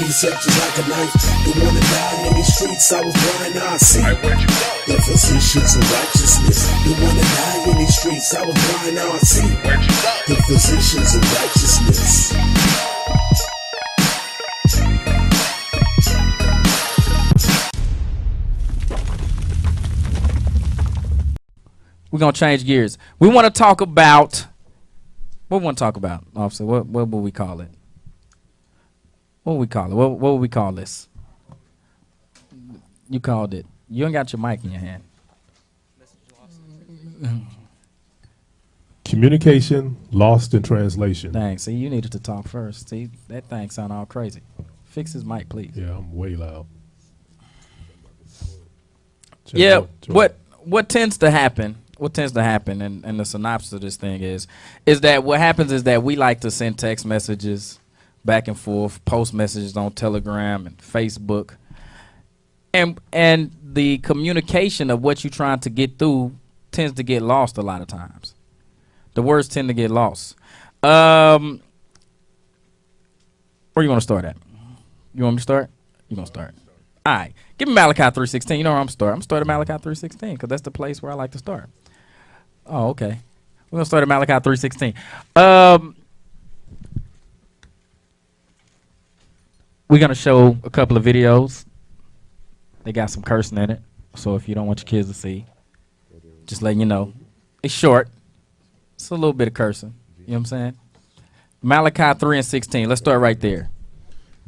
C-section like a knife. The one that died in these streets, I was blind, now I see. The physicians of righteousness. The one that died in these streets, I was blind, now I see. The physicians of righteousness. We're going to change gears. We want to talk about, what we want to talk about, officer? What will we call it? What will we call it? What will we call this? You called it. You ain't got your mic in your hand. Communication lost in translation. Dang, see, you needed to talk first. See, that thing sound all crazy. Fix his mic, please. Yeah, I'm way loud. What tends to happen, and the synopsis of this thing is that what happens is that we like to send text messages back and forth, post messages on Telegram and Facebook, and the communication of what you're trying to get through tends to get lost a lot of times. The words tend to get lost. Where you want to start at? You want me to start? You gonna start? All right. Give me Malachi 3:16. You know where I'm starting. I'm starting Malachi 3:16 because that's the place where I like to start. Oh, okay. We're gonna start at Malachi 3:16. We're gonna show a couple of videos. They got some cursing in it, so if you don't want your kids to see, just letting you know. It's short. It's a little bit of cursing. You know what I'm saying? Malachi 3:16. Let's start right there.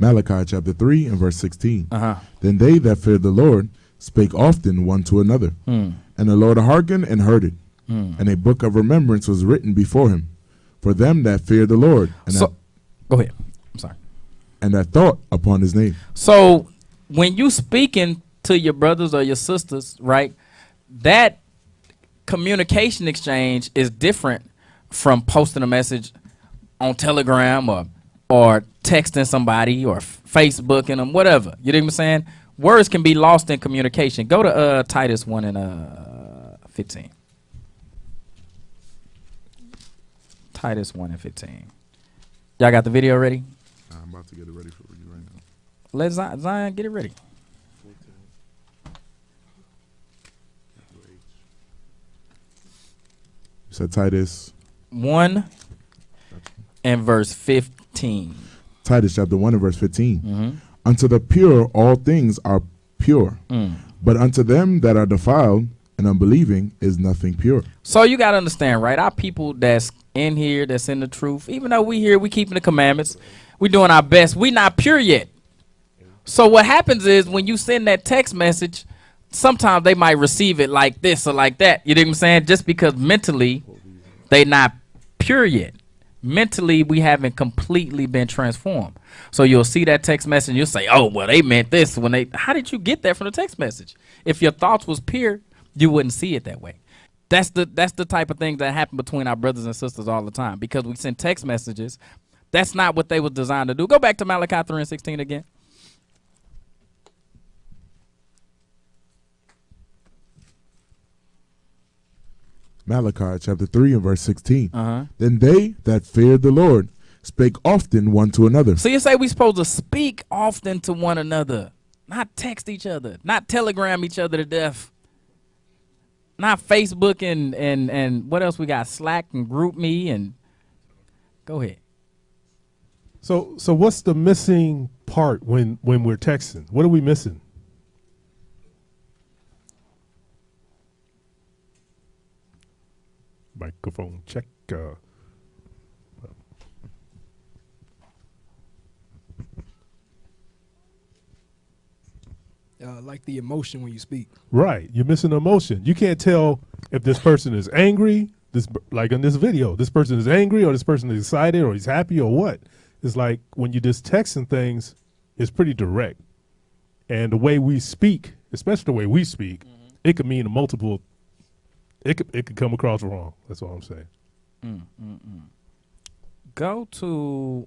Malachi chapter 3 and verse 16. Uh-huh. Then they that feared the Lord spake often one to another, and the Lord hearkened and heard it. And a book of remembrance was written before him for them that feared the Lord. And go ahead. I'm sorry. And that thought upon his name. So when you speaking to your brothers or your sisters, right, that communication exchange is different from posting a message on Telegram or texting somebody or Facebooking them, whatever. You know what I'm saying? Words can be lost in communication. Go to Titus 1 and 15. Titus 1 and 15. Y'all got the video ready? I'm about to get it ready for you right now. Let Zion get it ready. You said Titus 1 and verse 15. Titus chapter 1 and verse 15. Unto the pure all things are pure, but unto them that are defiled and unbelieving is nothing pure. So you got to understand, right? Our people that's in here, that's in the truth, even though we here, we keeping the commandments, we doing our best, we not pure yet. So what happens is when you send that text message, sometimes they might receive it like this or like that. You know what I'm saying? Just because mentally they not pure yet. Mentally, we haven't completely been transformed. So you'll see that text message and you'll say, oh, well, they meant this when they, how did you get that from the text message? If your thoughts was pure, you wouldn't see it that way. That's the type of thing that happen between our brothers and sisters all the time because we send text messages. That's not what they were designed to do. Go back to Malachi 3:16 again. Malachi chapter 3 and verse 16. Then they that feared the Lord spake often one to another. So you say we supposed to speak often to one another, not text each other, not telegram each other to death, not Facebook and what else we got? Slack and GroupMe and go ahead. So what's the missing part when we're texting? What are we missing? Microphone check. Like the emotion when you speak. Right, you're missing emotion. You can't tell if this person is angry. Like in this video, this person is angry or this person is excited or he's happy or what. It's like when you just texting things, it's pretty direct. And the way we speak, especially the way we speak, it could mean multiple. It could come across wrong. That's all I'm saying. Go to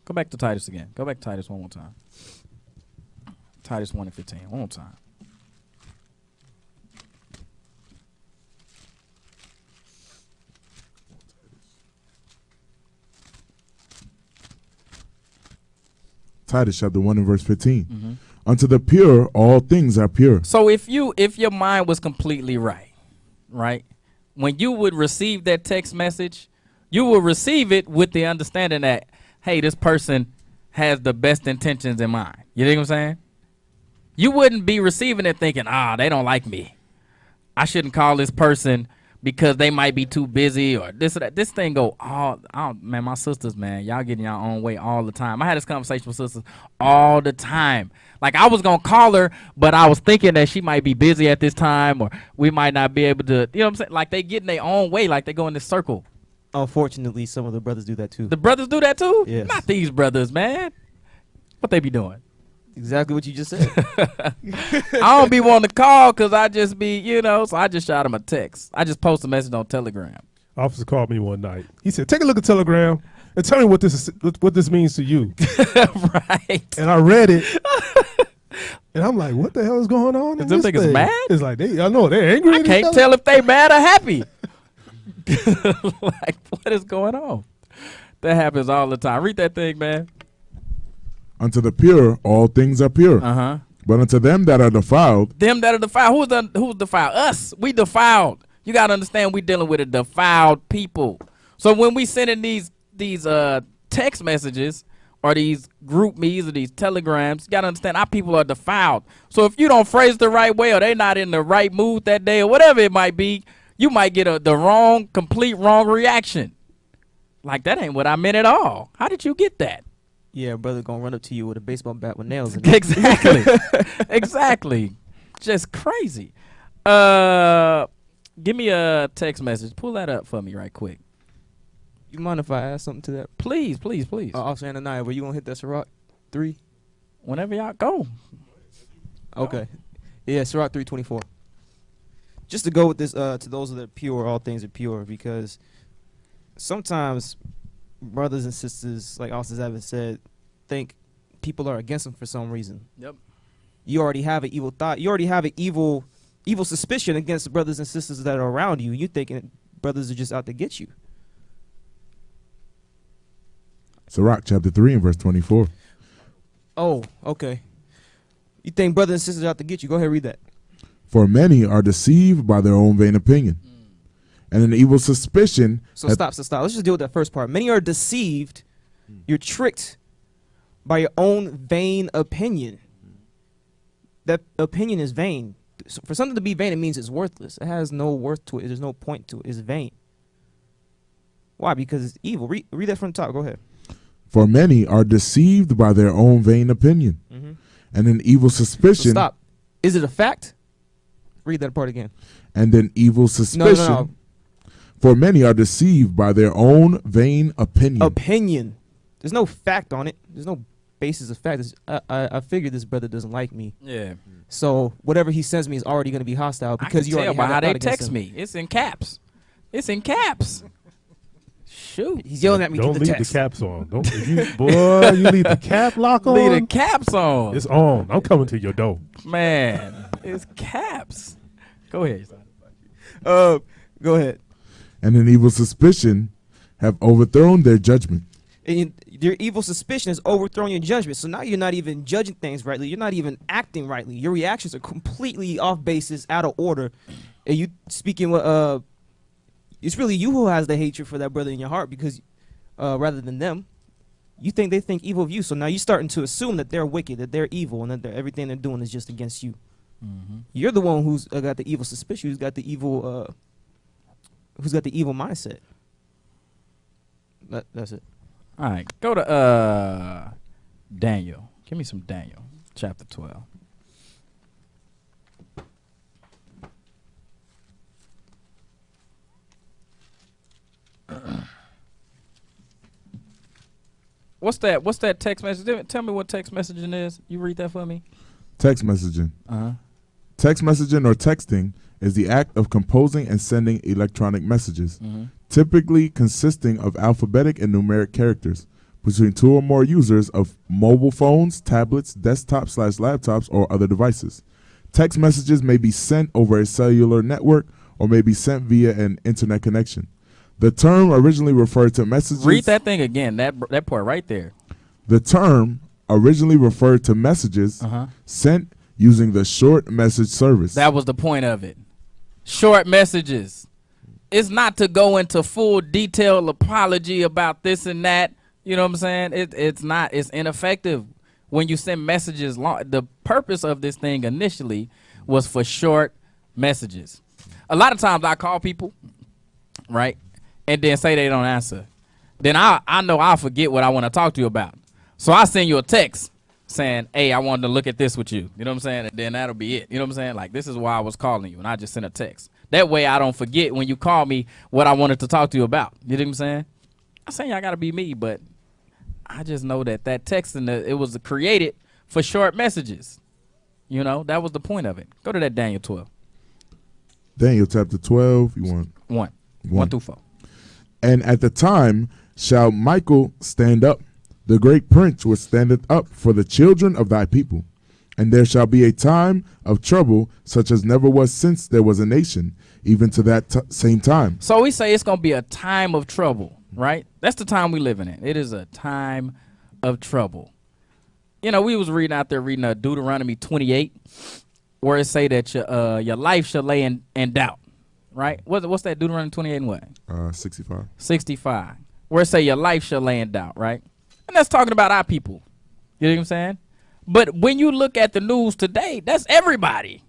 go back to Titus again. Go back to Titus one more time. Titus 1 and 15. One more time. Titus chapter 1 and verse 15. Unto the pure, all things are pure. So if your mind was completely right, when you would receive that text message, you will receive it with the understanding that, hey, this person has the best intentions in mind. You know what I'm saying? You wouldn't be receiving it thinking, they don't like me. I shouldn't call this person because they might be too busy or this or that. This thing go, man, my sisters, man, y'all getting your own way all the time. I had this conversation with sisters all the time. Like, I was going to call her, but I was thinking that she might be busy at this time or we might not be able to, you know what I'm saying? Like, they get in their own way, like they go in this circle. Unfortunately, some of the brothers do that too. The brothers do that too? Yes. Not these brothers, man. What they be doing? Exactly what you just said. I don't be wanting to call because I just be, so I just shot him a text. I just post a message on Telegram. Officer called me one night. He said, take a look at Telegram and tell me what this means to you. Right. And I read it. And I'm like, what the hell is going on? Is them niggas mad? It's like, I know, they're angry. I can't tell if they mad or happy. Like, what is going on? That happens all the time. Read that thing, man. Unto the pure, all things are pure. But unto them that are defiled. Them that are defiled. Who's defiled? Us. We defiled. You got to understand we dealing with a defiled people. So when we sending these text messages or these group me's or these telegrams, you got to understand our people are defiled. So if you don't phrase the right way or they not in the right mood that day or whatever it might be, you might get the complete wrong reaction. Like, that ain't what I meant at all. How did you get that? Yeah, brother gonna run up to you with a baseball bat with nails in it. Exactly. Exactly. Just crazy. Give me a text message. Pull that up for me right quick. You mind if I add something to that? Please, please, please. Officer Ananiah, were you gonna hit that Sirach 3? Whenever y'all go. Okay. Yeah, Sirach 3:24. Just to go with this, to those that are pure, all things are pure, because sometimes brothers and sisters, like Officer Zabud said, think people are against them for some reason. Yep. You already have an evil thought. You already have an evil suspicion against the brothers and sisters that are around you. You thinking brothers are just out to get you. Sirach chapter 3 and verse 24. Oh, okay. You think brothers and sisters are out to get you. Go ahead, read that. For many are deceived by their own vain opinion. And an evil suspicion. So stop. Let's just deal with that first part. Many are deceived. You're tricked by your own vain opinion. That opinion is vain. So for something to be vain, it means it's worthless. It has no worth to it. There's no point to it. It's vain. Why? Because it's evil. Read that from the top. Go ahead. For many are deceived by their own vain opinion. And an evil suspicion. So stop. Is it a fact? Read that part again. And an evil suspicion. No. For many are deceived by their own vain Opinion. There's no fact on it. There's no basis of fact. I figured this brother doesn't like me. Yeah. So whatever he sends me is already going to be hostile because you already by have how that they thought against text him. me. It's in caps. It's in caps. Shoot. He's yelling at me Don't through the leave text. the caps on. You leave the cap lock on. Leave the caps on. It's on. I'm coming to your door. Man, it's caps. Go ahead. Go ahead. And an evil suspicion have overthrown their judgment. And your evil suspicion has overthrown your judgment. So now you're not even judging things rightly. You're not even acting rightly. Your reactions are completely off basis, out of order. And you speaking with it's really you who has the hatred for that brother in your heart because rather than them. You think they think evil of you. So now you're starting to assume that they're wicked, that they're evil, and that everything they're doing is just against you. You're the one who's got the evil suspicion, who's got the evil mindset. That's it. All right, go to Daniel. Give me some Daniel, chapter 12. What's that text message? Tell me what text messaging is. You read that for me? Text messaging. Text messaging or texting is the act of composing and sending electronic messages, typically consisting of alphabetic and numeric characters, between two or more users of mobile phones, tablets, desktops/laptops, or other devices. Text messages may be sent over a cellular network or may be sent via an internet connection. The term originally referred to messages. Read that thing again, that part right there. The term originally referred to messages sent using the short message service. That was the point of it. Short messages. It's not to go into full detailed apology about this and that. You know what I'm saying? It's not. It's ineffective when you send messages long. The purpose of this thing initially was for short messages. A lot of times I call people, right, and then say they don't answer. Then I know I'll forget what I want to talk to you about. So I send you a text saying, hey, I wanted to look at this with you. You know what I'm saying? And then that'll be it. You know what I'm saying? Like, this is why I was calling you. And I just sent a text. That way I don't forget when you call me what I wanted to talk to you about. You know what I'm saying? I'm saying I got to be me, but I just know that text, it was created for short messages. You know, that was the point of it. Go to that Daniel 12. Daniel chapter 12, you want? 1 through 4. And at the time shall Michael stand up, the great prince which standeth up for the children of thy people. And there shall be a time of trouble such as never was since there was a nation, even to that same time. So we say it's going to be a time of trouble, right? That's the time we living in. It is a time of trouble. You know, we was reading Deuteronomy 28, where it say that your life shall lay in doubt, right? What's that, Deuteronomy 28 and what? 65. 65, where it say your life shall lay in doubt, right? And that's talking about our people. You know what I'm saying? But when you look at the news today, that's everybody.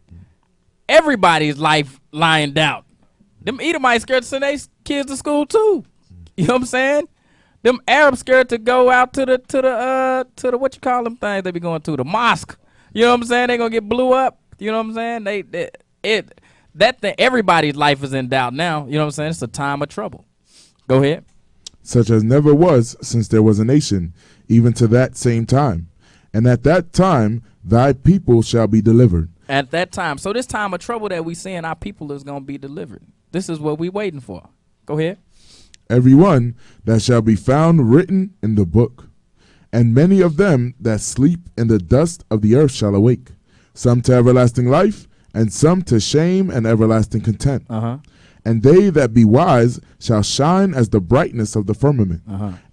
Everybody's life lying in doubt. Them Edomites scared to send their kids to school too. You know what I'm saying? Them Arabs scared to go out to the what you call them things they be going to, the mosque. You know what I'm saying? They gonna get blew up. You know what I'm saying? Everybody's life is in doubt now. You know what I'm saying? It's a time of trouble. Go ahead. Such as never was since there was a nation, even to that same time. And at that time, thy people shall be delivered. At that time. So this time of trouble that we seeing, our people is going to be delivered. This is what we waiting for. Go ahead. Every one that shall be found written in the book. And many of them that sleep in the dust of the earth shall awake. Some to everlasting life, and some to shame and everlasting contempt. And they that be wise shall shine as the brightness of the firmament.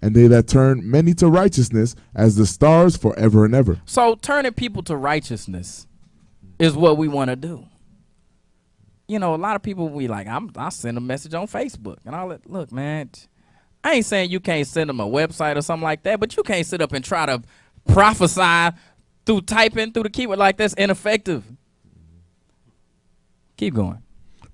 And they that turn many to righteousness as the stars forever and ever. So turning people to righteousness is what we want to do. You know, a lot of people be like, I'll send a message on Facebook. And I'll look, man, I ain't saying you can't send them a website or something like that, but you can't sit up and try to prophesy through typing through the keyboard. Like, that's ineffective. Keep going.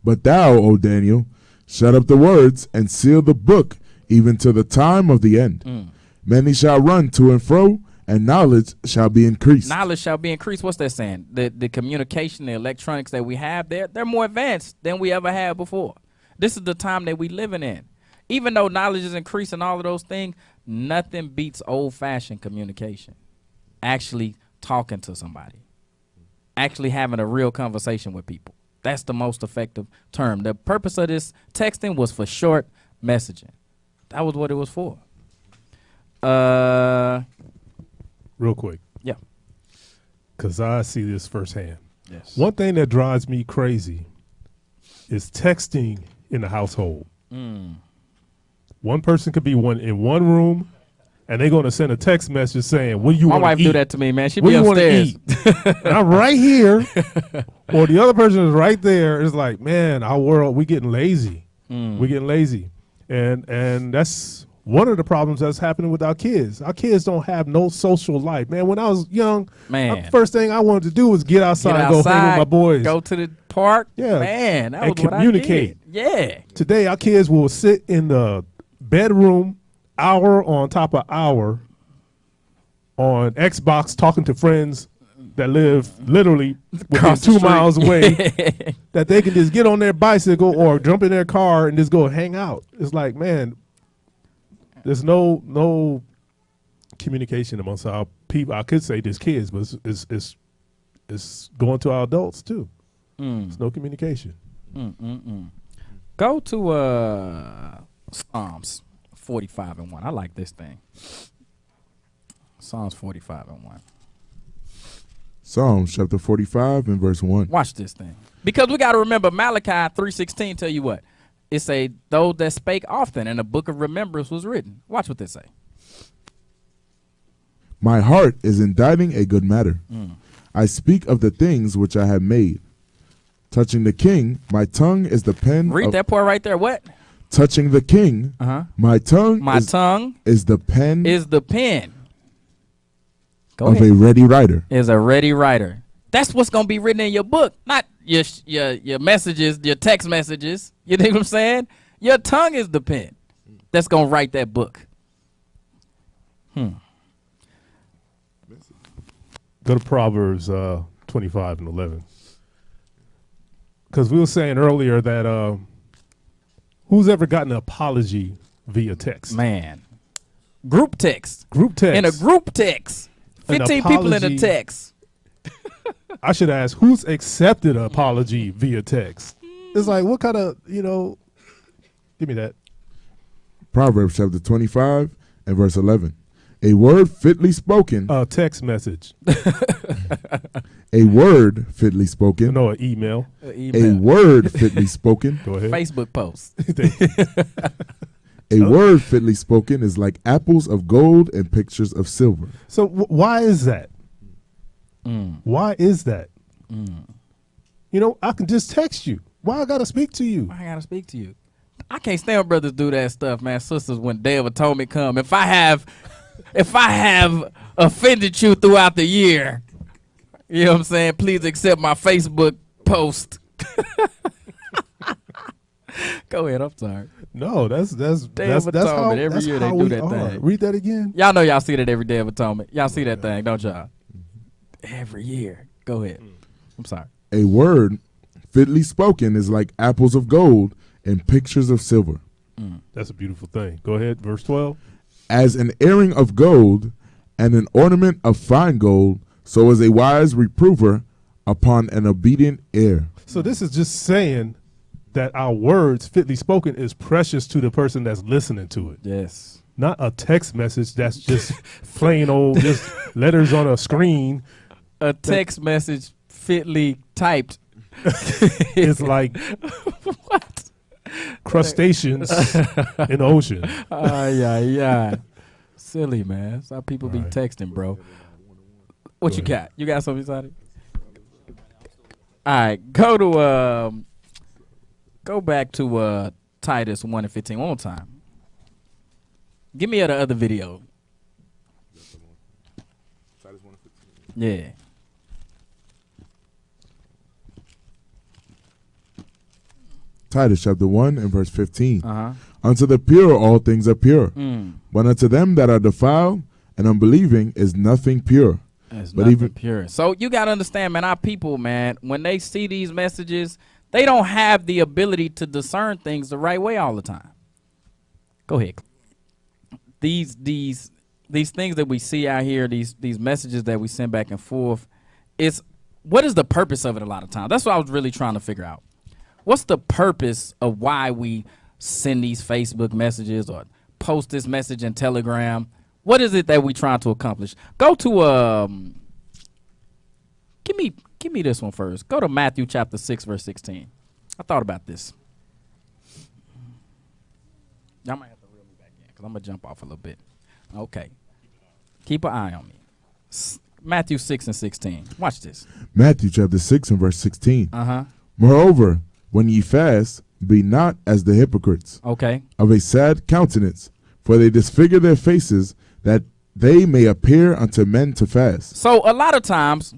But thou, O Daniel, shut up the words and seal the book even to the time of the end. Many shall run to and fro, and knowledge shall be increased. Knowledge shall be increased. What's that saying? The communication, the electronics that we have, they're more advanced than we ever had before. This is the time that we living in. Even though knowledge is increasing, all of those things, nothing beats old-fashioned communication. Actually talking to somebody. Actually having a real conversation with people. That's the most effective term. The purpose of this texting was for short messaging. That was what it was for. Real quick. Yeah. Because I see this firsthand. Yes. One thing that drives me crazy is texting in the household. One person could be in one room, and they're going to send a text message saying, what do you want to eat? My wife do that to me, man. She what be upstairs. And I'm right here, or the other person is right there. It's like, man, our world, we getting lazy. We're getting lazy. And that's one of the problems that's happening with our kids. Our kids don't have no social life. Man, when I was young, Man. the first thing I wanted to do was get outside and go hang with my boys. Go to the park. Yeah. Man, that And was what communicate. I did. Yeah. Today, our kids will sit in the bedroom hour on top of hour on Xbox talking to friends that live literally within Across the 2 street. miles away, that they can just get on their bicycle or jump in their car and just go hang out. It's like, man, there's no communication amongst our people. I could say there's kids, but it's going to our adults too. There's no communication. Go to Psalms 45 and 1. I like this thing. Psalms 45 and 1. Psalms chapter 45 and verse 1. Watch this thing. Because we got to remember Malachi 3:16 tell you what. It say, those that spake often, and a book of remembrance was written. Watch what they say. My heart is inditing a good matter. I speak of the things which I have made. Touching the king, my tongue is the pen. Read that part right there. What? Touching the king, my tongue is the pen. Is the pen. Go of ahead. a ready writer. Is a ready writer. That's what's gonna be written in your book, not your messages, your text messages. You know what I'm saying? Your tongue is the pen that's gonna write that book. Go to Proverbs 25 and 11. Because we were saying earlier that who's ever gotten an apology via text? Man. Group text. Group text. In a group text. 15 people in a text. I should ask, who's accepted an apology via text? It's like, what kind of, give me that. Proverbs chapter 25 and verse 11. A word fitly spoken. A text message. A word fitly spoken. No, an email. A word fitly spoken. Go ahead. Facebook post. A word fitly spoken is like apples of gold and pictures of silver. So why is that? Why is that? I can just text you. Why I gotta speak to you? I gotta speak to you. I can't stand when brothers do that stuff, man. Sisters, when Day of Atonement come, if I have offended you throughout the year, you know what I'm saying? Please accept my Facebook post. Go ahead. I'm sorry. No, that's Day of Atonement. Every year they do that thing. Read that again. Y'all know y'all see that every Day of Atonement. Y'all see that thing, don't y'all? Every year. Go ahead. I'm sorry. A word fitly spoken is like apples of gold and pictures of silver. That's a beautiful thing. Go ahead, verse 12. As an earring of gold and an ornament of fine gold, so is a wise reprover upon an obedient ear. So this is just saying that our words fitly spoken is precious to the person that's listening to it. Yes. Not a text message that's just plain old, just letters on a screen. A text message fitly typed. It's like What? crustaceans in the ocean. Yeah. Silly, man. That's how people be texting, bro. What you got? You got something exciting? All right, go back to Titus 1 and 15 one more time. Give me the other video. Yeah. Titus chapter 1 and verse 15. Unto the pure all things are pure, but unto them that are defiled and unbelieving is nothing pure. Pure. So you got to understand, man, our people, man, when they see these messages, they don't have the ability to discern things the right way all the time. Go ahead. These things that we see out here, these messages that we send back and forth, what is the purpose of it a lot of times? That's what I was really trying to figure out. What's the purpose of why we send these Facebook messages or post this message in Telegram? What is it that we trying to accomplish? Go to give me this one first. Go to Matthew chapter 6 verse 16. I thought about this. Y'all might have to reel me back in because I'm gonna jump off a little bit. Okay, keep an eye on me. Matthew 6 and 16. Watch this. Matthew chapter 6 and verse 16. Moreover, when ye fast, be not as the hypocrites. Okay. Of a sad countenance, for they disfigure their faces, that they may appear unto men to fast. So a lot of times,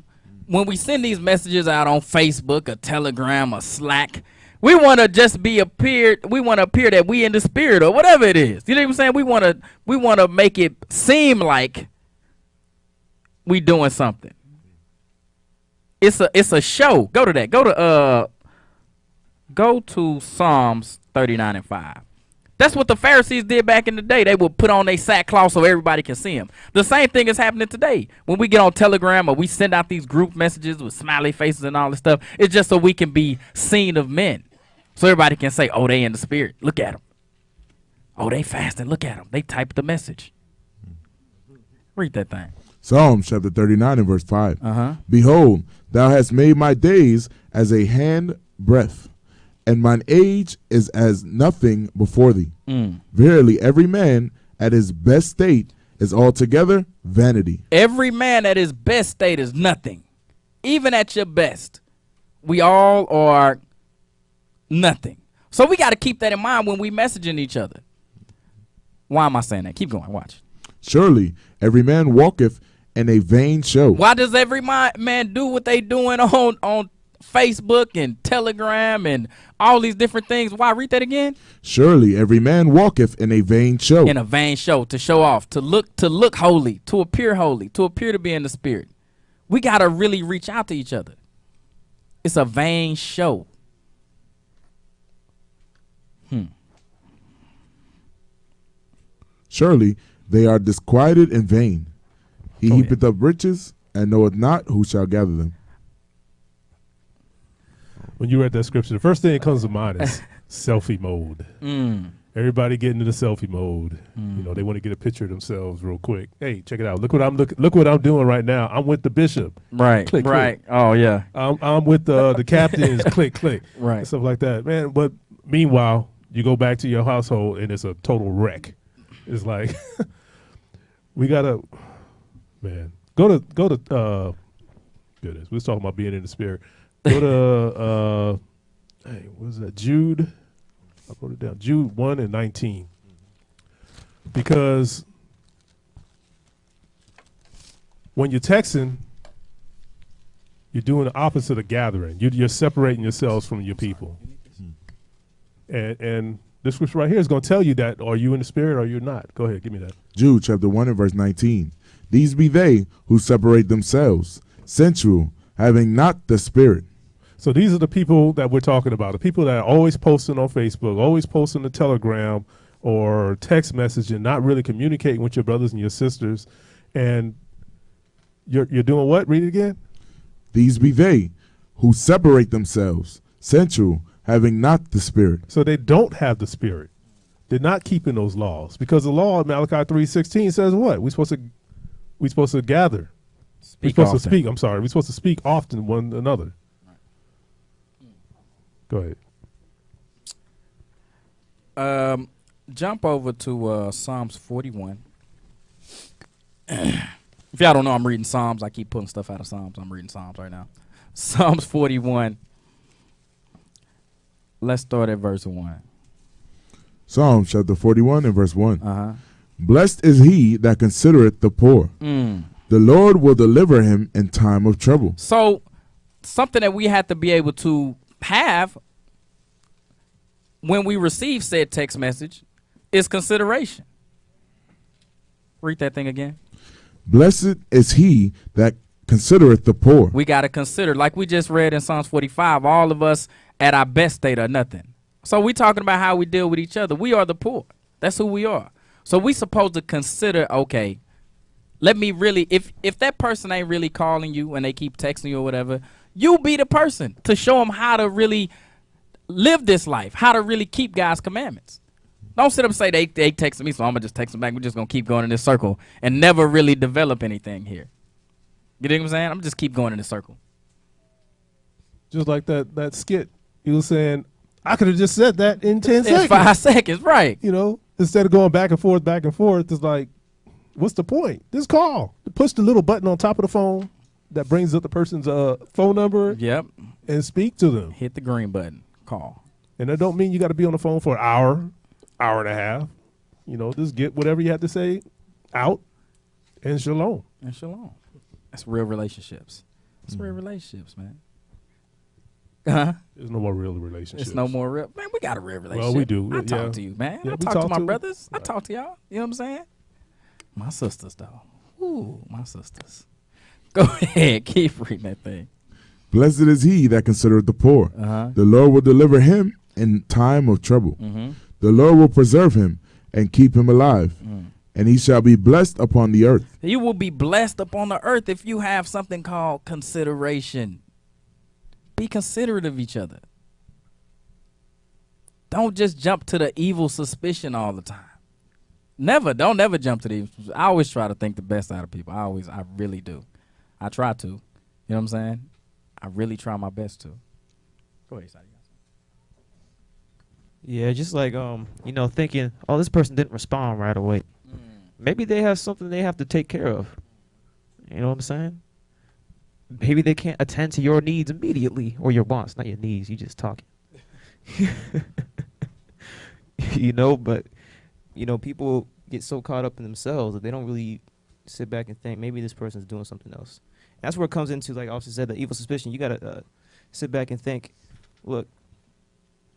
when we send these messages out on Facebook, or Telegram, or Slack, we want to just appear that we in the spirit or whatever it is. You know what I'm saying? We want to make it seem like we doing something. It's a show. Go to that. Go to Psalms 39 and 5. That's what the Pharisees did back in the day. They would put on their sackcloth so everybody can see them. The same thing is happening today. When we get on Telegram or we send out these group messages with smiley faces and all this stuff, it's just so we can be seen of men. So everybody can say, oh, they in the spirit. Look at them. Oh, they fasting. Look at them. They typed the message. Read that thing. Psalms chapter 39 and verse 5. Behold, thou hast made my days as a hand breadth, and mine age is as nothing before thee. Verily, every man at his best state is altogether vanity. Every man at his best state is nothing. Even at your best, we all are nothing. So we got to keep that in mind when we messaging each other. Why am I saying that? Keep going. Watch. Surely every man walketh in a vain show. Why does every man do what they doing on Facebook and Telegram and all these different things? Why? Read that again. Surely every man walketh in a vain show. In a vain show, to show off, to look holy, to appear to be in the spirit. We got to really reach out to each other. It's a vain show. Surely they are disquieted in vain. He heapeth up riches and knoweth not who shall gather them. When you read that scripture, the first thing that comes to mind is selfie mode. Everybody getting into selfie mode. You know, they want to get a picture of themselves real quick. Hey, check it out. Look what I'm doing right now. I'm with the bishop. Right. Click, right. click. Oh yeah. I'm with the captains. Click, click. Right. Stuff like that, man. But meanwhile, you go back to your household and it's a total wreck. It's like we gotta, man. Go to. Goodness, we was talking about being in the spirit. Go to hey, what is that? Jude. I wrote it down. Jude 1:19. Because when you're texting, you're doing the opposite of gathering. You're separating yourselves from your people. And this scripture right here is going to tell you that, are you in the spirit or you're not? Go ahead, give me that. Jude chapter 1 and verse 19. These be they who separate themselves, sensual, having not the spirit. So these are the people that we're talking about, the people that are always posting on Facebook, always posting the Telegram or text messaging, not really communicating with your brothers and your sisters. And you're doing what? Read it again. These be they who separate themselves, sensual, having not the spirit. So they don't have the spirit. They're not keeping those laws, because the law of Malachi 3:16 says what? We're supposed to gather. We're supposed to speak. I'm sorry. We're supposed to speak often one another. Go ahead. Jump over to Psalms 41. If y'all don't know, I'm reading Psalms. I keep pulling stuff out of Psalms. I'm reading Psalms right now. Psalms 41. Let's start at verse 1. Psalm chapter 41 and verse 1. Blessed is he that considereth the poor. The Lord will deliver him in time of trouble. So something that we have to be able to have when we receive said text message is consideration. Read that thing again. Blessed is he that considereth the poor. We got to consider, like we just read in Psalms 45, all of us at our best state are nothing. So we talking about how we deal with each other. We are the poor. That's who we are. So we supposed to consider, okay, let me really, if that person ain't really calling you and they keep texting you or whatever, you be the person to show them how to really live this life, how to really keep God's commandments. Don't sit up and say they texting me, so I'm going to just text them back. We're just going to keep going in this circle and never really develop anything here. You know what I'm saying? I'm just keep going in this circle. Just like that skit. He was saying, I could have just said that in 10 seconds. 5 seconds, right. You know, instead of going back and forth, it's like, what's the point? Just call. Push the little button on top of the phone that brings up the person's phone number. Yep. And speak to them. Hit the green button. Call. And that don't mean you got to be on the phone for an hour and a half. You know, just get whatever you have to say out and shalom. And shalom. That's real relationships. That's real relationships, man. There's no more real relationships. It's no more real. Man, we got a real relationship. Well, we do. I talk to you, man. Yeah, I talk to my brothers. I talk to y'all. You know what I'm saying? My sisters, though. Ooh, my sisters. Go ahead. Keep reading that thing. Blessed is he that considereth the poor. The Lord will deliver him in time of trouble. The Lord will preserve him and keep him alive. And he shall be blessed upon the earth. You will be blessed upon the earth if you have something called consideration. Be considerate of each other. Don't just jump to the evil suspicion all the time. Don't never jump to the evil. I always try to think the best out of people. I really do. I try to. You know what I'm saying? I really try my best to. Go ahead, Sadie. Yeah, just like thinking, oh, this person didn't respond right away. maybe they have something they have to take care of. You know what I'm saying? Maybe they can't attend to your needs immediately, or your wants, not your needs. You just talking. You know, but you know, people get so caught up in themselves that they don't really sit back and think maybe this person's doing something else. And that's where it comes into, like Officer said, the evil suspicion. You gotta sit back and think, look,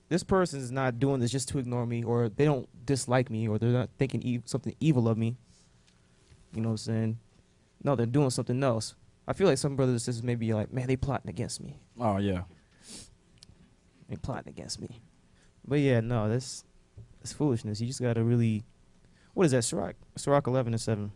this person is not doing this just to ignore me, or they don't dislike me, or they're not thinking something evil of me. You know what I'm saying? No, they're doing something else. I feel like some brothers and sisters may be like, man, they plotting against me. Oh yeah. They plotting against me. But yeah, no, that's foolishness. You just gotta really, what is that, Sirach 11:7.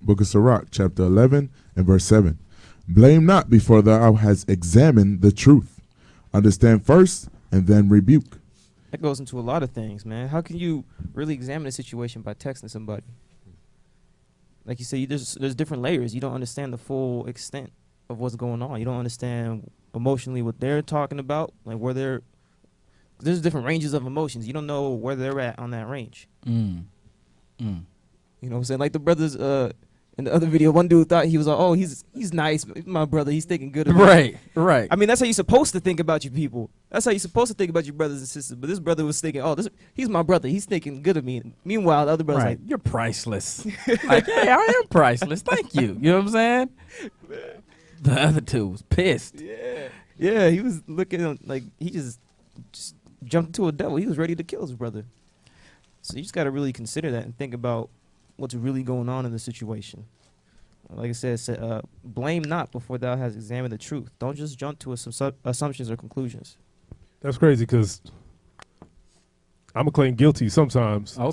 Book of Sirach, chapter 11 and verse 7. Blame not before thou hast examined the truth. Understand first and then rebuke. That goes into a lot of things, man. How can you really examine a situation by texting somebody? Like you say, there's different layers. You don't understand the full extent of what's going on. You don't understand emotionally what they're talking about, like there's different ranges of emotions. You don't know where they're at on that range. You know what I'm saying? Like the brothers in the other video, one dude thought he was like, oh, he's nice, my brother, he's thinking good of me. Right. I mean, that's how you're supposed to think about your people. That's how you're supposed to think about your brothers and sisters. But this brother was thinking, oh, he's my brother, he's thinking good of me. Meanwhile, the other brother's like, you're priceless. Like, yeah, I am priceless. Thank you. You know what I'm saying? The other two was pissed. Yeah, he was looking like he just jumped into a devil. He was ready to kill his brother. So you just got to really consider that and think about what's really going on in the situation. Like I said, blame not before thou hast examined the truth. Don't just jump to assumptions or conclusions. That's crazy because I'm going to claim guilty sometimes on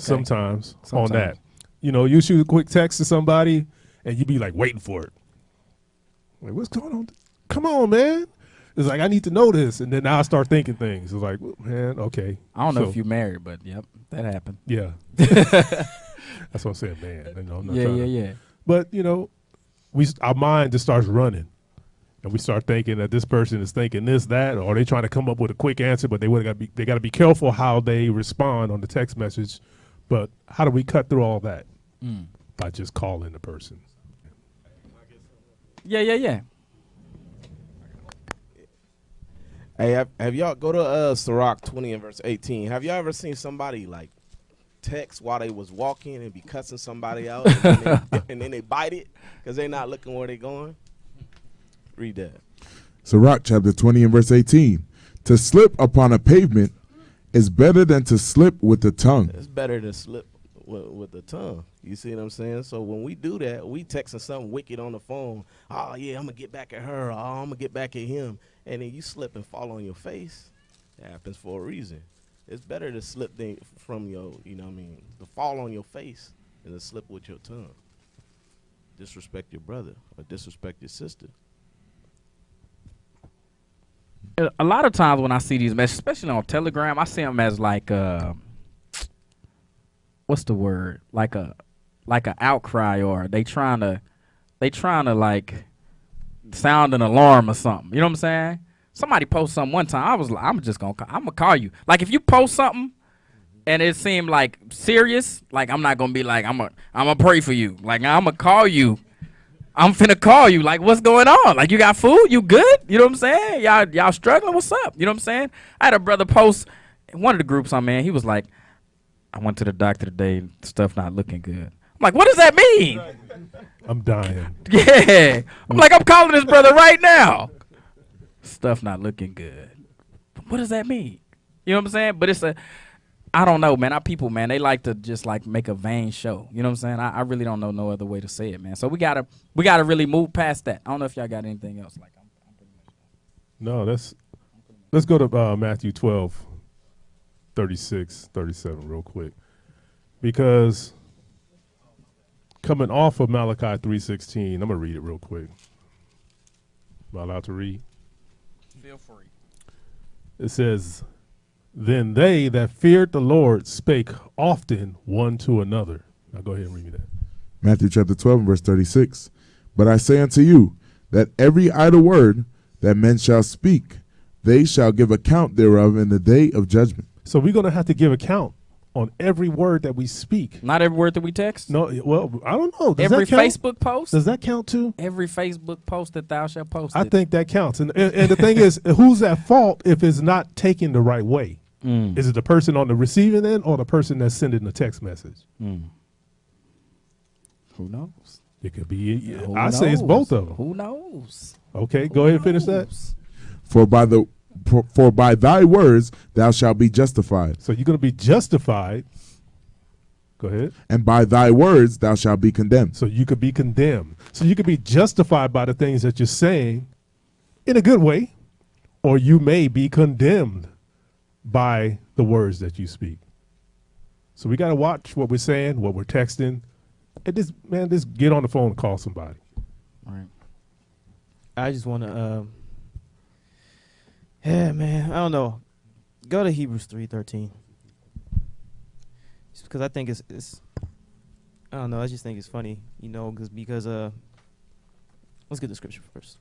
that. You know, you shoot a quick text to somebody and you be like waiting for it. Like, what's going on? Come on, man. It's like, I need to know this. And then now I start thinking things. It's like, man, okay. I don't know if you're married, but yep, that happened. Yeah. That's what I'm saying, man. You know, I'm not Yeah. But, you know, our mind just starts running. And we start thinking that this person is thinking this, that, or they trying to come up with a quick answer, but they got to be careful how they respond on the text message. But how do we cut through all that? By just calling the person. Yeah. Hey, have y'all go to Sirach 20 and verse 18? Have y'all ever seen somebody like text while they was walking and be cussing somebody out and then they bite it because they're not looking where they going? Read that. Sirach chapter 20 and verse 18. To slip upon a pavement is better than to slip with the tongue. It's better to slip with the tongue. You see what I'm saying? So when we do that, we texting something wicked on the phone. Oh, yeah, I'm going to get back at her. Oh, I'm going to get back at him. And then you slip and fall on your face. That happens for a reason. It's better to slip from your, you know what I mean, to fall on your face than to slip with your tongue. Disrespect your brother or disrespect your sister. A lot of times when I see these messages, especially on Telegram, I see them as like what's the word? Like a outcry, or they trying to like sound an alarm or something. You know what I'm saying? Somebody post something one time. I was like, I'm gonna call you. Like if you post something and it seemed like serious, like I'm not gonna be like I'm gonna pray for you. Like I'm gonna call you. I'm finna call you. Like, what's going on? Like, you got food? You good? You know what I'm saying? Y'all struggling? What's up? You know what I'm saying? I had a brother post in one of the groups I'm in. He was like, I went to the doctor today. Stuff not looking good. I'm like, what does that mean? I'm dying. Yeah. I'm like, I'm calling this brother right now. Stuff not looking good. What does that mean? You know what I'm saying? But I don't know, man. Our people, man, they like to just like make a vain show. You know what I'm saying? I really don't know no other way to say it, man. So we gotta really move past that. I don't know if y'all got anything else. Like, I'm pretty much done. No, let's go to Matthew 12, 36, 37 real quick. Because coming off of Malachi 3:16, I'm going to read it real quick. Am I allowed to read? Feel free. It says, then they that feared the Lord spake often one to another. Now go ahead and read me that. Matthew chapter 12 and verse 36. But I say unto you that every idle word that men shall speak, they shall give account thereof in the day of judgment. So we're going to have to give account on every word that we speak. Not every word that we text. No, well, I don't know. Does Every that count? Facebook post. Does that count too? Every Facebook post that thou shalt post. I think that counts. And the thing is, who's at fault if it's not taken the right way? Is it the person on the receiving end or the person that's sending the text message? Who knows? It could be. Who I say it's knows? both of them. Who knows? Okay, go ahead and finish that. Knows? For by thy words thou shalt be justified, So you're going to be justified. Go ahead. and by thy words thou shalt be condemned. So you could be condemned. So you could be justified by the things that you're saying in a good way, or you may be condemned by the words that you speak. So we got to watch what we're saying, what we're texting. And just get on the phone and call somebody. Right. I just want to, yeah, man, I don't know. Go to Hebrews 3:13. Just because I think it's, I don't know. I just think it's funny, you know, because let's get the scripture first.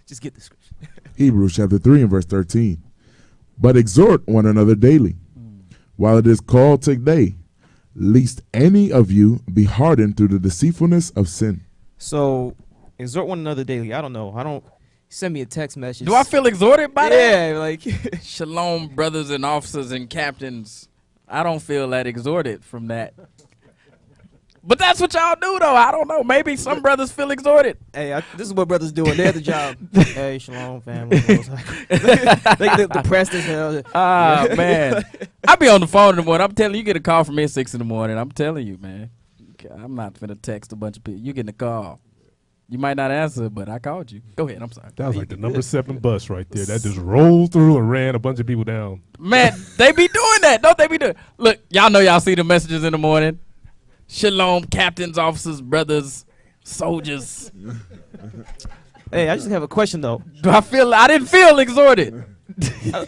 Just get the scripture. Hebrews chapter 3 and verse 13. But exhort one another daily, while it is called today, lest any of you be hardened through the deceitfulness of sin. So exhort one another daily. I don't know. Send me a text message. Do I feel exhorted by that? Yeah, like Shalom, brothers and officers and captains. I don't feel that exhorted from that. But that's what y'all do, though. I don't know. Maybe some brothers feel exhorted. hey, this is what brothers doing. They're the job. Hey, shalom, family. they depressed as hell. Ah, man. I be on the phone in the morning. I'm telling you, you get a call from me at 6 in the morning. I'm telling you, man. I'm not finna text a bunch of people. You getting a call. You might not answer, but I called you. Go ahead. I'm sorry. That was like the number 7 bus right there. That just rolled through and ran a bunch of people down. Man, they be doing that. Don't they be doing? Look, y'all know y'all see the messages in the morning. Shalom, captains, officers, brothers, soldiers. Hey, I just have a question, though. I didn't feel exhorted.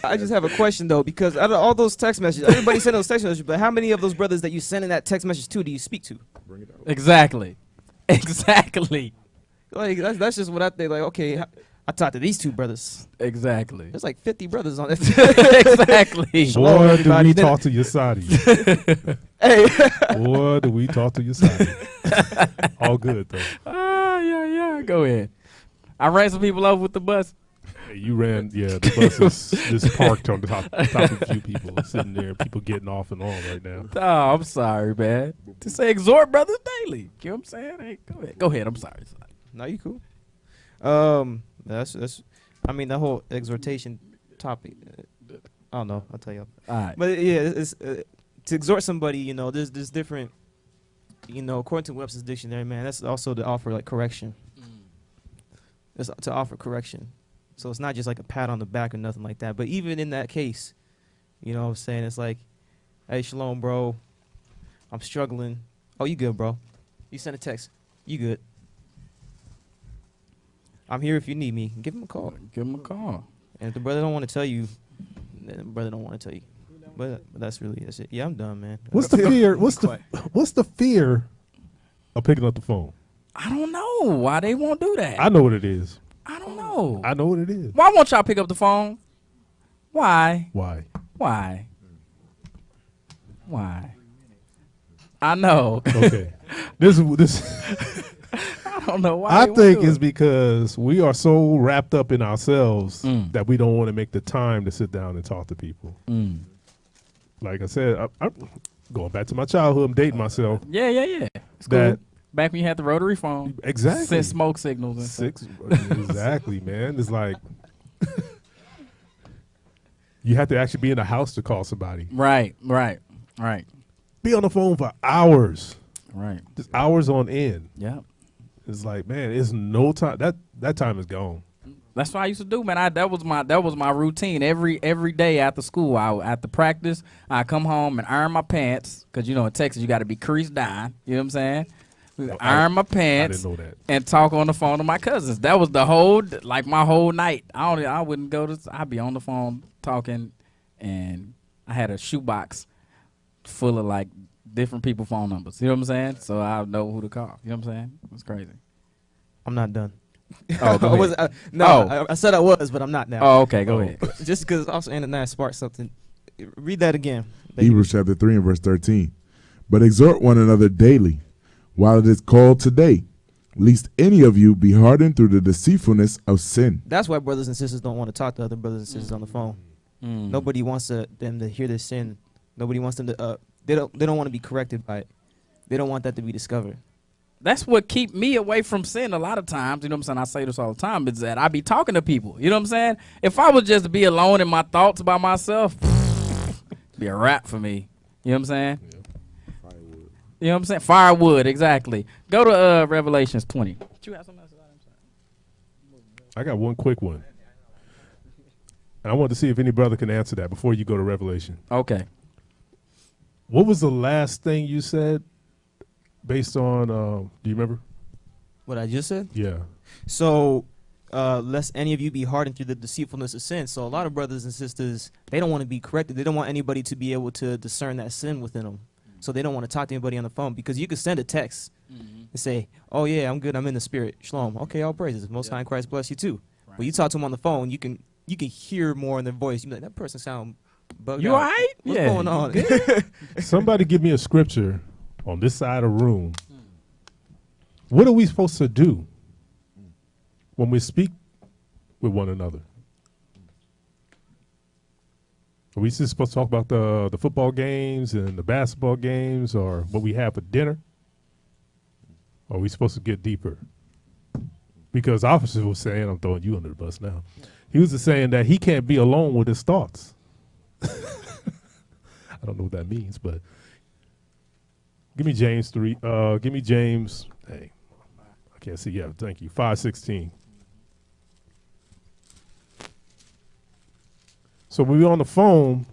I just have a question, though, because out of all those text messages, everybody sent those text messages, but how many of those brothers that you sending that text message to do you speak to? Exactly. Exactly. Like, that's just what I think. Like, okay, I talked to these two brothers. Exactly. There's like 50 brothers on it. Exactly. Shalom, Boy, do everybody. we talk to your Saudi. Hey. Boy, do we talk to your Saudi. All good, though. Yeah. Go ahead. I ran some people over with the bus. Hey, you ran, the bus is just parked on the top of a few people sitting there, people getting off and on right now. Oh, I'm sorry, man. To say exhort brothers daily. You know what I'm saying? Hey, go ahead. Go ahead. I'm sorry. No, you cool. That's. I mean, the whole exhortation topic. I don't know. I'll tell you. All right. But yeah, it's to exhort somebody. You know, there's different. You know, according to Webster's dictionary, man, that's also to offer like correction. It's to offer correction. So it's not just like a pat on the back or nothing like that. But even in that case, you know what I'm saying? It's like, hey, shalom, bro. I'm struggling. Oh, you good, bro? You sent a text. You good? I'm here if you need me. Give him a call. Give him a call. And if the brother don't want to tell you, then the brother don't want to tell you. But that's it. Yeah, I'm done, man. What's the fear? What's the fear of picking up the phone? I don't know why they won't do that. I know what it is. I don't know. I know what it is. Why won't y'all pick up the phone? Why? Why? Why? I know. Okay. This. I don't know why. I they won't think do it's it. because we are so wrapped up in ourselves Mm. that we don't want to make the time to sit down and talk to people. Mm. Like I said, I'm going back to my childhood. I'm dating myself. Yeah. It's That- cool. Back when you had the rotary phone. Exactly. Sent smoke signals and stuff. Exactly, man. It's like you have to actually be in the house to call somebody. Right. Be on the phone for hours, Right. just hours on end. Yeah. It's like, man, it's no time. That time is gone. That's what I used to do, man. That was my routine. Every day after school, after practice, I come home and iron my pants, because in Texas you got to be creased down. You know what I'm saying? Iron my pants. I didn't know that. And talk on the phone to my cousins. That was the whole my whole night. I wouldn't go to. I'd be on the phone talking, and I had a shoebox full of like different people's phone numbers. You know what I'm saying? So I know who to call. You know what I'm saying? It's crazy. I'm not done. Oh, go ahead. I said I was, but I'm not now. Oh, okay. Go ahead. Just because also Ananias sparked something. Read that again. Hebrews chapter 3 and verse 13. But exhort one another daily, while it is called today, lest any of you be hardened through the deceitfulness of sin. That's why brothers and sisters don't want to talk to other brothers and sisters on the phone. Nobody wants them to hear their sin. Nobody wants them to. They don't want to be corrected by it. They don't want that to be discovered. That's what keep me away from sin a lot of times. You know what I'm saying? I say this all the time, is that I be talking to people. You know what I'm saying? If I would just be alone in my thoughts by myself, it'd be a wrap for me. You know what I'm saying? Yeah. Firewood. You know what I'm saying? Firewood, exactly. Go to Revelations 20. Did you have something else? I got one quick one. And I want to see if any brother can answer that before you go to Revelation. Okay. What was the last thing you said based on, do you remember? What I just said? Yeah. So, lest any of you be hardened through the deceitfulness of sin. So a lot of brothers and sisters, they don't want to be corrected. They don't want anybody to be able to discern that sin within them. So they don't want to talk to anybody on the phone, because you could send a text and say, oh yeah, I'm good, I'm in the spirit. Shalom. Okay, all praises. Most High in Christ bless you too. Right. But you talk to them on the phone, you can hear more in their voice. You be like, that person sound bugged you out. all right? What's going on? Somebody give me a scripture on this side of the room. What are we supposed to do when we speak with one another? Are we just supposed to talk about the football games and the basketball games, or what we have for dinner? Or are we supposed to get deeper? Because officer was saying, I'm throwing you under the bus now. He was just saying that he can't be alone with his thoughts. I don't know what that means, but give me James 3. Give me James. Hey, I can't see. Yeah, thank you. 5:16. So when we're on the phone,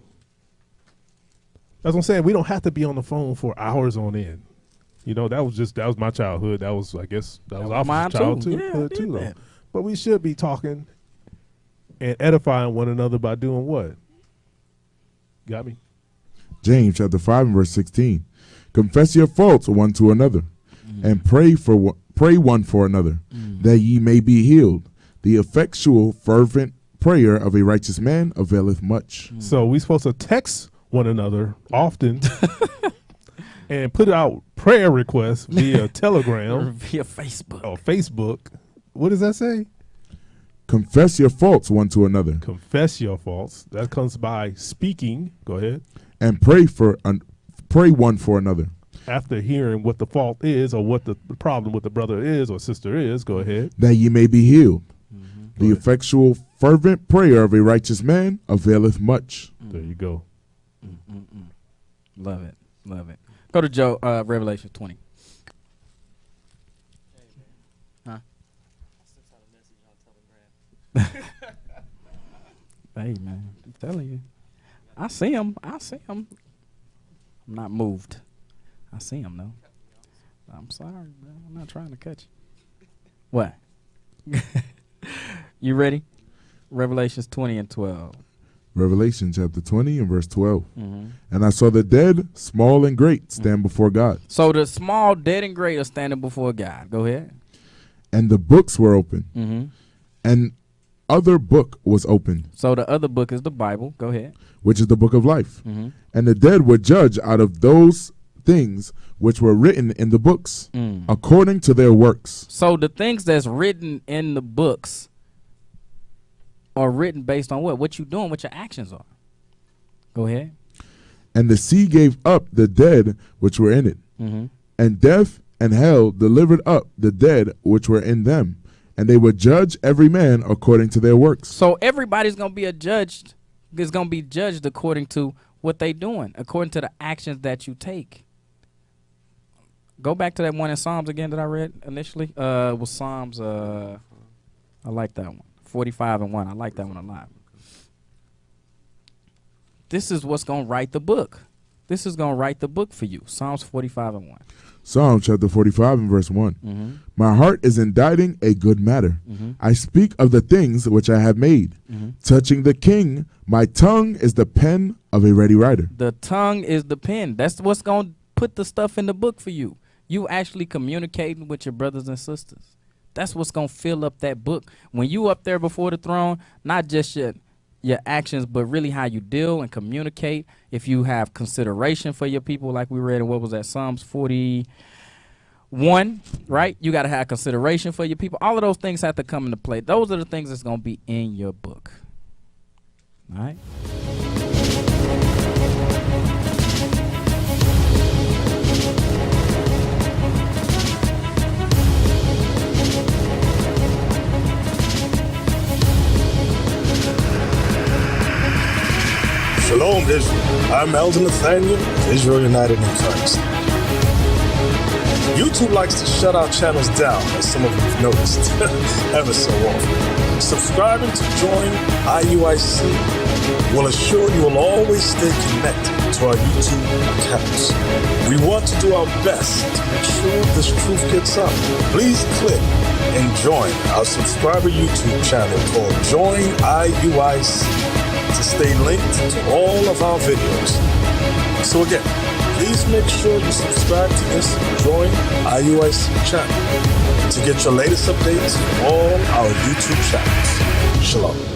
that's what I'm saying. We don't have to be on the phone for hours on end. You know, that was my childhood. That was, I guess, that was our childhood too. Though. But we should be talking and edifying one another by doing what? Got me? James chapter 5 and verse 16. Confess your faults one to another, and pray one for another, that ye may be healed. The effectual, fervent prayer of a righteous man availeth much. So we supposed to text one another often and put out prayer requests via Telegram. Via Facebook. Or Facebook. What does that say? Confess your faults one to another. Confess your faults. That comes by speaking. Go ahead. And pray one for another. After hearing what the fault is, or what the problem with the brother is or sister is, go ahead. That ye may be healed. The effectual, fervent prayer of a righteous man availeth much. There you go. Love it. Love it. Go to Revelation 20. Huh? Hey, man. I'm telling you. I see him. I'm not moved. I see him, though. I'm sorry, man. I'm not trying to cut you. What? You ready? Revelations 20 and 12. Revelation chapter 20 and verse 12. And I saw the dead, small and great, stand before God. So the small, dead, and great are standing before God. Go ahead. And the books were open. And other book was opened. So the other book is the Bible. Go ahead. Which is the book of life. And the dead were judged out of those things which were written in the books, according to their works. So the things that's written in the books are written based on what? What you doing, what your actions are. Go ahead. And the sea gave up the dead which were in it. And death and hell delivered up the dead which were in them. And they would judge every man according to their works. So everybody's going to be judged. Is going to be judged according to what they doing, according to the actions that you take. Go back to that one in Psalms again that I read initially. It was Psalms. I like that one. 45 and 1. I like that one a lot. This is what's going to write the book. This is going to write the book for you. Psalms 45 and 1. Psalm chapter 45 and verse 1. My heart is inditing a good matter. I speak of the things which I have made. Touching the king, my tongue is the pen of a ready writer. The tongue is the pen. That's what's going to put the stuff in the book for you. You actually communicating with your brothers and sisters. That's what's gonna fill up that book. When you up there before the throne, not just your actions, but really how you deal and communicate. If you have consideration for your people, like we read in what was that, Psalms 41, right? You gotta have consideration for your people. All of those things have to come into play. Those are the things that's gonna be in your book. All right. Shalom, Israel. I'm Elder Nathaniel, Israel United in Christ. YouTube likes to shut our channels down, as some of you have noticed, ever so often. Subscribing to join IUIC will assure you will always stay connected to our YouTube accounts. We want to do our best to make sure this truth gets out. Please click and join our subscriber YouTube channel called Join IUIC to stay linked to all of our videos. So again, please make sure you subscribe to this Join IUIC channel to get your latest updates from all our YouTube channels. Shalom.